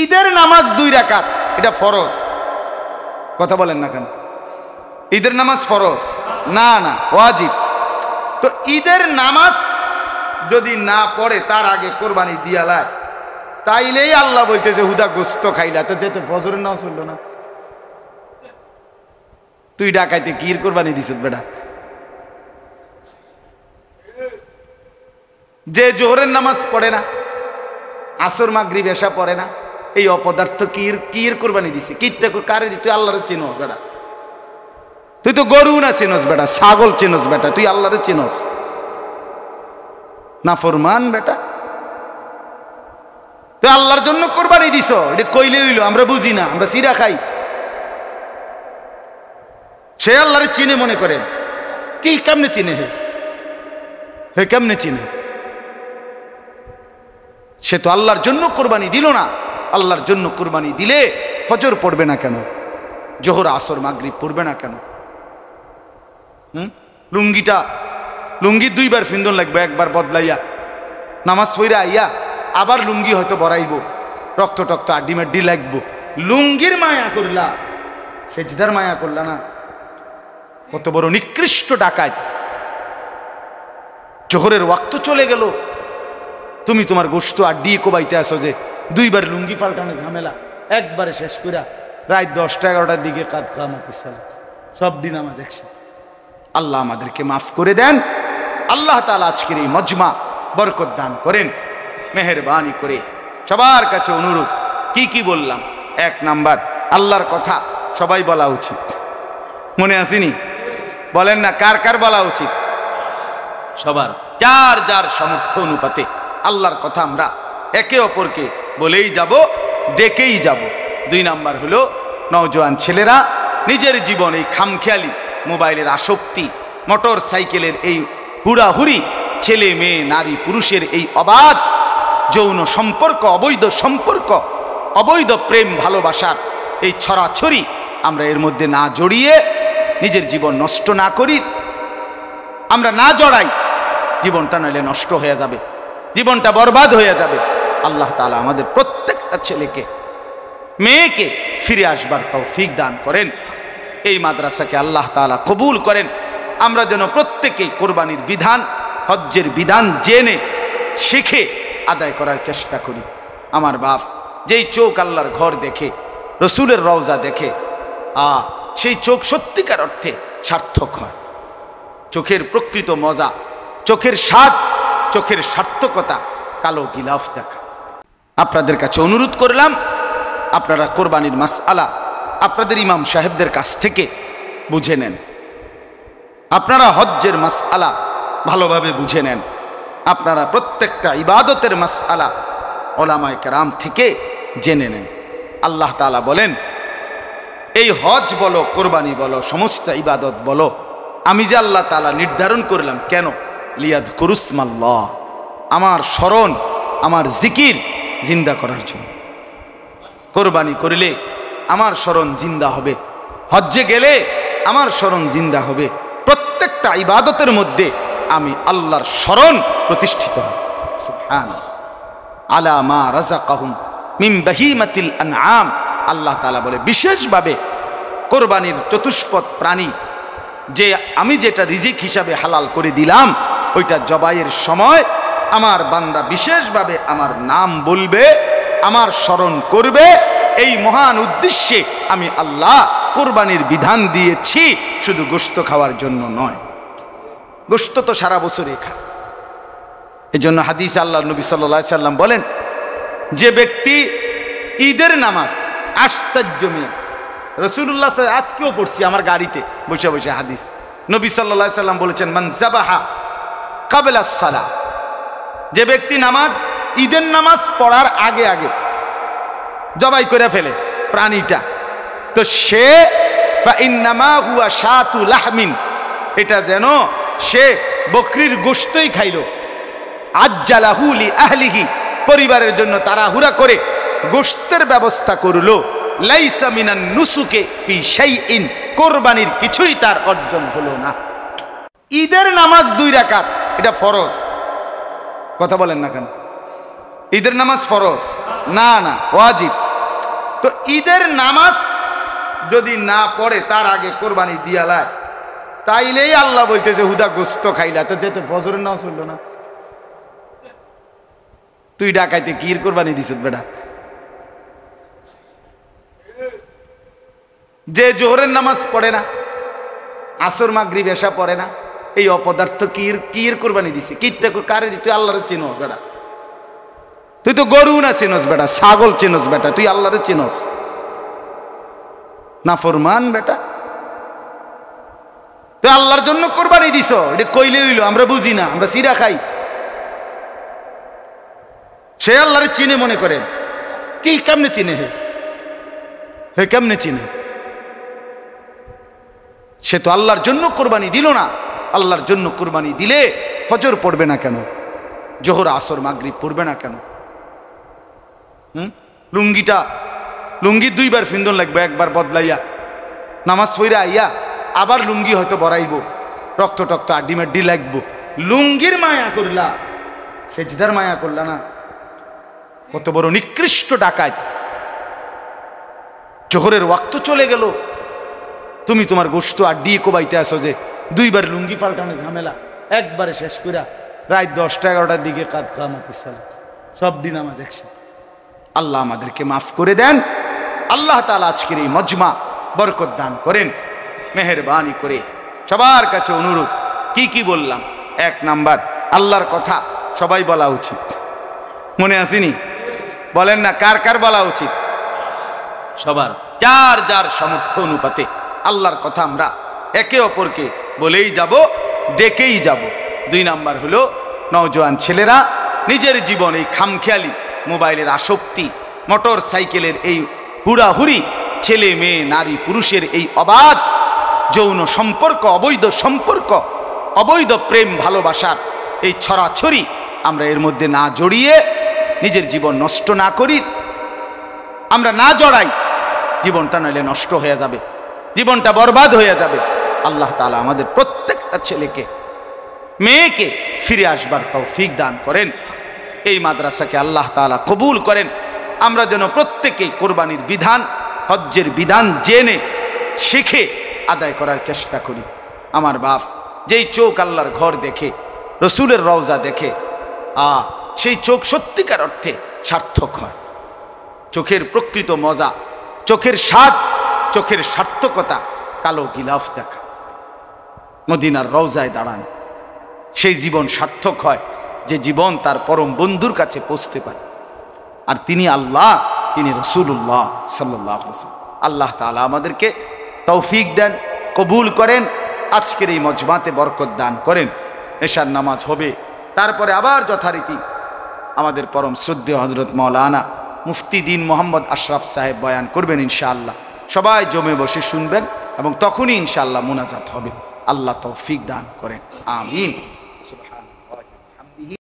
ঈদের নামাজ 2 রাকাত এটা ফরজ। কথা বলেন না কেন? ঈদের নামাজ ফরজ না, না ওয়াজিব। তো ঈদের নামাজ যদি না পড়ে তার আগে কোরবানি দিয়া লায়, তাইলেই আল্লাহ বলতেছে হুদা গোস্ত খাইলা, তো যেতে ফজরের নামাজ পড়লো না। তুই ডাকাইতে কি কোরবানি দিস বেটা? যে জোহরের নামাজ পড়ে না, আসর মাগরিব এশা পড়ে না, এই অপদার্থ কির কোরবানি দিছে? কিতে কারে দি? তুই আল্লাহরে চিনোস বেটা? তুই তো গরু না চিনোস বেটা, ছাগল চিনোস বেটা, তুই আল্লাহরে চিনোস না? ফরমান বেটা, তুই আল্লাহর জন্য কোরবানি দিছ, এটা কইলে হইলো? আমরা বুঝি না, আমরা চিরা খাই। সে আল্লাহরে চিনে মনে করেন কি? কেমনে চিনে? হে কেমনে চিনে? সে তো আল্লাহর জন্য কোরবানি দিল না। আল্লাহর জন্য কোরবানি দিলে ফজর পড়বে না কেন? জোহর আসর মাগরিব পড়বে না কেন? লুঙ্গি 2 বার ফিন্দন লাগবে, একবার বদলাইয়া নামাজ পড়া আইয়া আবার লুঙ্গি হয়তো বড়াইব, রক্ত টক্ত আড্ডি মাড্ডি লাগবো। লুঙ্গির মায়া করলা, সেজদার মায়া করলা না? কত বড় নিকৃষ্ট ডাকাত! জোহরের ওয়াক্ত চলে গেল, তুমি তোমার গোশত আড্ডি কোবাইতে আসো যে 2 বার লুঙ্গি পাল্টানো ঝামেলা, একবারে শেষ কইরা রাত 10টা-11টার দিকে কাদ কামাতিস সব দিন নামাজ একসাথে। আল্লাহ আমাদেরকে মাফ করে দেন। আল্লাহ তাআলা আজকের এই মজমা বরকত দান করেন মেহেরবানি করে। সবার কাছে অনুরোধ, কি বললাম? 1 নাম্বার, আল্লাহর কথা সবাই বলা উচিত। মনে আসেনি? বলেন না, কার কার বলা উচিত? সবার, যার যার সামর্থ্য অনুপাতে আল্লাহর কথা আমরা একে অপরকে বলেই যাব, ডেকেই যাব। 2 নাম্বার হলো, নওজোয়ান ছেলেরা নিজের জীবন এই খামখেয়ালি মোবাইলের আসক্তি, মোটর সাইকেলের এই হুড়াহুড়ি, ছেলে মেয়ে নারী পুরুষের এই অবাধ যৌন সম্পর্ক, অবৈধ সম্পর্ক, অবৈধ প্রেম ভালোবাসার এই ছড়াছড়ি, আমরা এর মধ্যে না জড়িয়ে নিজের জীবন নষ্ট না করি, আমরা না জড়াই, জীবনটা নইলে নষ্ট হয়ে যাবে, জীবনটা বরবাদ হয়ে যাবে। আল্লাহ তাআলা আমাদের প্রত্যেকটা ছেলেকে মেয়েকে ফিরে আসবার তৌফিক দান করেন। এই মাদ্রাসাকে আল্লাহ তাআলা কবুল করেন। আমরা যেন প্রত্যেকেই কোরবানির বিধান, হজ্জের বিধান জেনে শিখে আদায় করার চেষ্টা করি। আমার বাপ যেই চোখ আল্লাহর ঘর দেখে, রসুলের রওজা দেখে, সেই চোখ সত্যিকার অর্থে সার্থক হয়। চোখের প্রকৃত মজা, চোখের স্বাদ, চোখের সার্থকতা কালো গিলাফ দেখা। আপনাদের কাছে অনুরোধ করলাম, আপনারা কোরবানির মাসআলা আপনাদের ইমাম সাহেবদের কাছ থেকে বুঝে নেন। আপনারা হজ্জের মাসআলা ভালোভাবে বুঝে নেন। আপনারা প্রত্যেকটা ইবাদতের মাসআলা ওলামায়ে কেরাম থেকে জেনে নেন। আল্লাহ তাআলা বলেন, এই হজ বলো, কোরবানি বলো, সমস্ত ইবাদত বলো, আমি যে আল্লাহ তাআলা নির্ধারণ করলাম কেন? লিয়াযকুরুসমাল্লাহ, আমার স্মরণ, আমার জিকির জিন্দা করার জন্য। কোরবানি করলে আমার স্মরণ জিন্দা হবে, হজ্জে গেলে আমার স্মরণ জিন্দা হবে। প্রত্যেকটা ইবাদতের মধ্যে আমি আল্লাহর স্মরণ প্রতিষ্ঠিত হবে। সুবহানাল্লাহ। আলা মা রাযাকাহুম মিন বাহিমাতিল আনআম, আল্লাহ তাআলা বলে বিশেষভাবে কোরবানির চতুষ্পদ প্রাণী যে আমি যেটা রিজিক হিসাবে হালাল করে দিলাম, ওইটা জবাইয়ের সময় আমার বান্দা বিশেষভাবে আমার নাম বলবে, আমার স্মরণ করবে। এই মহান উদ্দেশ্যে আমি আল্লাহ কোরবানির বিধান দিয়েছি, শুধু গোশত খাওয়ার জন্য নয়। গোশত তো সারা বছরই খায়। এই জন্য হাদিস আল্লাহ নবী সাল্লাল্লাহু আলাইহি সাল্লাম বলেন, যে ব্যক্তি ঈদের নামাজ, আশ্চর্য মিয়া, রাসূলুল্লাহ আজকেও পড়ছি আমার গাড়িতে বসে বসে হাদিস, নবী সাল্লাল্লাহু আলাইহি সাল্লাম বলেছেন, মান যাবাহা ক্বাবলা আস-সালাহ, যে ব্যক্তি নামাজ, ঈদের নামাজ পড়ার আগে আগে জবাই করে ফেলে প্রাণীটা, তো সে ফাইন্নামা হুয়া শাতু লাহমিন, এটা যেন সে বকরির গোশতই খাইল। আজ্জালাহু লি আহলিহি, পরিবারের জন্য তাড়াহুড়া করে গোশতের ব্যবস্থা করলো। লাইসা মিনান নুসুকে ফি শাইইন, কোরবানির কিছুই তার অর্জন হলো না। ঈদের নামাজ 2 রাকাত এটা ফরজ। কথা বলেন না কেন? ঈদের নামাজ ফরজ না, না ওয়াজিব। তো ঈদের নামাজ যদি না পড়ে তার আগে কোরবানি দিয়ালায়, তাইলেই আল্লাহ বলতেছে হুদা গোস্ত খাইলা, তো যেতে ফজরের নামাজ পড়লো না। তুই ডাকাইতে কির কোরবানি দিস বেটা? যে জোহরের নামাজ পড়ে না, আসর মাগরিব এশা পড়ে না, এই অপদার্থ কির কোরবানি দিছে? কিরতে কারে দি? তুই আল্লাহরে চিনো বেটা? তুই তো গরু না চিনস বেটা, ছাগল চিনস বেটা, তুই আল্লাহরে চিনস না? ফরমান বেটা, তুই আল্লাহর জন্য কোরবানি দিছ, এটা কইলে হইলো? আমরা বুঝি না, আমরা চিরা খাই। সে আল্লাহরে চিনে মনে করেন? কি কেমনে চিনে? হে কেমনে চিনে? সে তো আল্লাহর জন্য কোরবানি দিল না। আল্লাহর জন্য কোরবানি দিলে ফজর পড়বে না কেন? জোহর আসর মাগরিব পড়বে না কেন? লুঙ্গি দুইবার ফিন্দন লাগবে, একবার বদলাইয়া নামাজ পড়া আইয়া আবার লুঙ্গি হয়তো বড়াইব, রক্ত টক্ত আড্ডি মাড্ডি লাগবো। লুঙ্গির মায়া করলা, সেজদার মায়া করলা না? কত বড় নিকৃষ্ট ডাকাত! জোহরের ওয়াক্ত চলে গেল, তুমি তোমার গোশত আড্ডি কোবাইতে আসো যে দুইবার লুঙ্গি পাল্টানো ঝামেলা, একবারে শেষ কইরা রাত 10টা 11টার দিকে কাদ কামাতিস সালাম, সব দিন নামাজ একসাথে। আল্লাহ আমাদেরকে মাফ করে দেন। আল্লাহ তাআলা আজকের এই মজমা বরকত দান করেন মেহেরবানি করে। সবার কাছে অনুরোধ, কি বললাম? 1 নাম্বার, আল্লাহর কথা সবাই বলা উচিত। মনে আসেনি? বলেন না, কার কার বলা উচিত? সবার, যার যার সামর্থ্য অনুপাতে আল্লাহর কথা আমরা একে অপরকে বলেই যাব, ডেকেই যাব। 2 নাম্বার হলো, নওজোয়ান ছেলেরা নিজের জীবন এই খামখেয়ালি, মোবাইলের আসক্তি, মোটর সাইকেলের এই হুড়াহুড়ি, ছেলে মেয়ে নারী পুরুষের এই অবাধ যৌন সম্পর্ক, অবৈধ সম্পর্ক, অবৈধ প্রেম ভালোবাসার এই ছড়াছড়ি, আমরা এর মধ্যে না জড়িয়ে নিজের জীবন নষ্ট না করি, আমরা না জড়াই, জীবনটা নইলে নষ্ট হয়ে যাবে, জীবনটা বরবাদ হয়ে যাবে। আল্লাহ তাআলা আমাদের প্রত্যেকটা ছেলেকে মেয়েকে ফিরে আসবার তৌফিক দান করেন। এই মাদ্রাসাকে আল্লাহ তাআলা কবুল করেন। আমরা যেন প্রত্যেকেই কোরবানির বিধান, হজ্জের বিধান জেনে শিখে আদায় করার চেষ্টা করি। আমার বাপ যেই চোখ আল্লাহর ঘর দেখে, রসুলের রওজা দেখে, সেই চোখ সত্যিকার অর্থে সার্থক হয়। চোখের প্রকৃত মজা, চোখের স্বাদ, চোখের সার্থকতা কালো গিলাফ দেখা, মদিনার রওজায় দাঁড়ানো, সেই জীবন সার্থক হয় যে জীবন তার পরম বন্ধুর কাছে পৌঁছতে পারে। আর তিনি আল্লাহ, তিনি রাসূলুল্লাহ সাল্লাল্লাহু আলাইহি ওয়াসাল্লাম। আল্লাহ তাআলা আমাদেরকে তৌফিক দেন, কবুল করেন, আজকের এই মজমাতে বরকত দান করেন। এশার নামাজ হবে, তারপরে আবার যথারীতি আমাদের পরম শ্রদ্ধেয় হযরত মাওলানা মুফতি দ্বীন মোহাম্মদ আশরাফ সাহেব বয়ান করবেন ইনশাআল্লাহ। সবাই জমে বসে শুনবেন এবং তখনই ইনশাআল্লাহ মুনাজাত হবে। আল্লাহ তৌফিক দান করেন, আমিন।